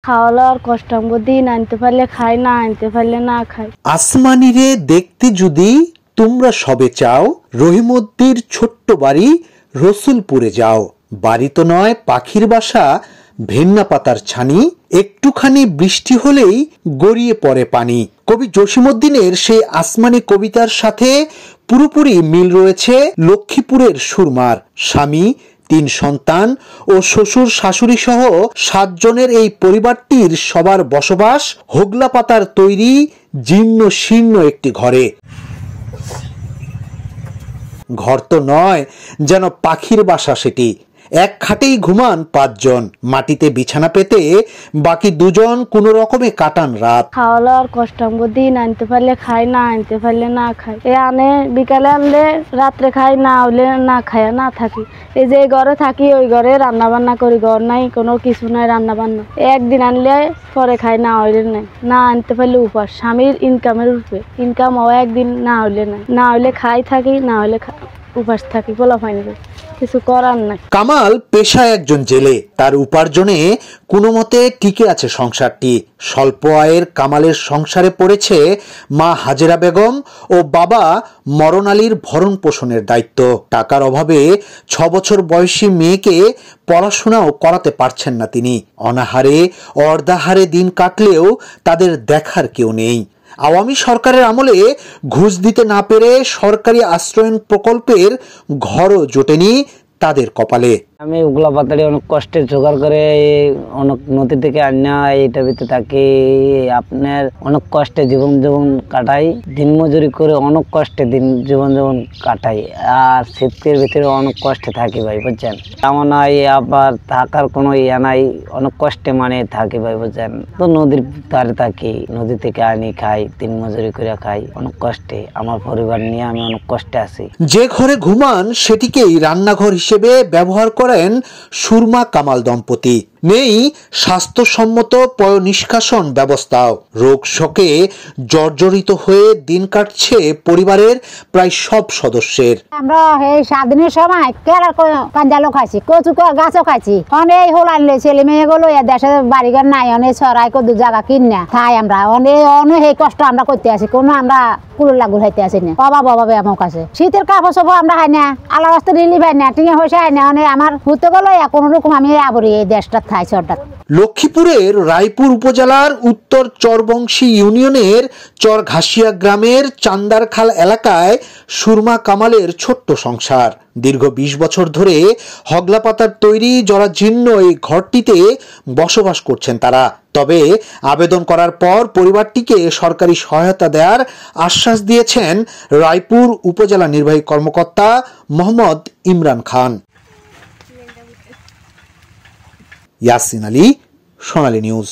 খাওয়া দাওয়ার কষ্ট, দিন আনতে পারলে খাই, না আনতে পারলে না খাই। আসমানি রে দেখতে যদি তোমরা সবে চাও, রহিমউদ্দির ছোট্ট বাড়ি রসুলপুরে যাও। বাড়ি তো নয় পাখির বাসা, ভেন্না পাতার ছানি, একটুখানি বৃষ্টি হলেই গড়িয়ে পড়ে পানি। কবি জসিমউদ্দিনের সেই আসমানি কবিতার সাথে পুরোপুরি মিল রয়েছে লক্ষ্মীপুরের সুরমার। স্বামী, 3 সন্তান ও শ্বশুর শাশুড়ি সহ 7 জনের এই পরিবারটির সবার বসবাস হোগলা পাতার তৈরি জীর্ণ শীর্ণ একটি ঘরে। ঘর তো নয়, যেন পাখির বাসা সেটি। এক খাটেই ঘুমান 5 জন, মাটিতে বিছানা পেতে বাকি 2 জন কোনো রকমে কাটান রাত। খাওয়া দাওয়ার কষ্ট, দিন আনতে পারলে খাই, না আনতে পারলে না খাই। এ আনে বিকালে আনলে রাত্রে খাই, না হলে না খাই, না থাকি। এই যে ঘরে থাকি ওই ঘরে রান্না বান্না করি, ঘর নাই কোনো কিছু নাই রান্না বান্না। একদিন আনলে পরে খাই, না হইলে নাই, না আনতে পারলে উপাস। স্বামীর ইনকামের উপরে, ইনকাম হয় একদিন, না হইলে নাই, না হইলে খাই থাকি, না হইলে উপাস থাকি, বলা হয়নি, কিছু করার নাই। কামাল পেশায় একজন জেলে, তার উপার্জনে কোনো মতে টিকে আছে সংসারটি। স্বল্প আয়ের কামালের সংসারে পড়েছে মা হাজেরা বেগম ও বাবা মরণ আলীর ভরণ পোষণের দায়িত্ব। টাকার অভাবে 6 বছর বয়সী মেয়েকে পড়াশোনাও করাতে পারছেন না তিনি। অনাহারে অর্ধাহারে দিন কাটলেও তাদের দেখার কেউ নেই। আওয়ামী সরকারের আমলে ঘুষ দিতে না পেরে সরকারি আশ্রয়ন প্রকল্পের ঘরও জোটেনি তাদের কপালে। আমি উগলা পাতাড়ি অনেক কষ্টে জোগাড় করে অনেক নদী থেকে আনা এইটার ভিতরে থাকি। আপনার অনেক কষ্টে জীবন কাটাই, দিন মজুরি করে অনেক কষ্টে জীবন কাটাই। আর শীতের ভিতরে অনেক কষ্টে থাকি ভাই, বুঝছেন। তেমন নাই আবার থাকার কোনো ইয়া নাই, অনেক কষ্টে মানে থাকি ভাই, বুঝছেন। তো নদীর ধারে থাকি, নদী থেকে আনি খাই, দিন মজুরি করে খাই, অনেক কষ্টে। আমার পরিবার নিয়ে আমি অনেক কষ্টে আছি। যে ঘরে ঘুমান সেটিকেই রান্নাঘর হিসেবে ব্যবহার করেন সুরমা কামাল দম্পতি। নেই স্বাস্থ্যসম্মত পয় নিষ্কাশন ব্যবস্থাও। রোগ শোকে জর্জরিত হয়ে দিন কাটছে পরিবারের প্রায় সব সদস্যের। আমরা এই 7 দিনের সময় কেরার কাঞ্জালো খাইছি, কচু গাছও খাইছি। অনেক হোল আনলে ছেলে মেয়ে গুলো দেশে বাড়িঘর নাই, অনেক ছড়াই কত জায়গা কিনা খাই। আমরা অনেক এই কষ্ট আমরা করতে আছি, কোনো আমরা কুলোর লাগু খাইতে আসি না। অভাবে আমার কাছে শীতের কাপড় সব আমরা খাই না, আল্লাহ রাস্তা রিলিফ হয় না, টিঙে হয়েছে হয় না। অনেক আমার ঘুরতে গেলো কোনো রকম আমি আবরি এই দেশটা খাইছি। হঠাৎ লক্ষ্মীপুরের রায়পুর উপজেলার উত্তর চরবংশী ইউনিয়নের চরঘাসিয়া গ্রামের চান্দারখাল এলাকায় সুরমা কামালের ছোট্ট সংসার। দীর্ঘ 20 বছর ধরে হগলা পাতার তৈরি জরাজীর্ণ এই ঘরটিতে বসবাস করছেন তারা। তবে আবেদন করার পর পরিবারটিকে সরকারি সহায়তা দেওয়ার আশ্বাস দিয়েছেন রায়পুর উপজেলা নির্বাহী কর্মকর্তা মোহাম্মদ ইমরান খান। ইয়াসিন আলী, সোনালী নিউজ।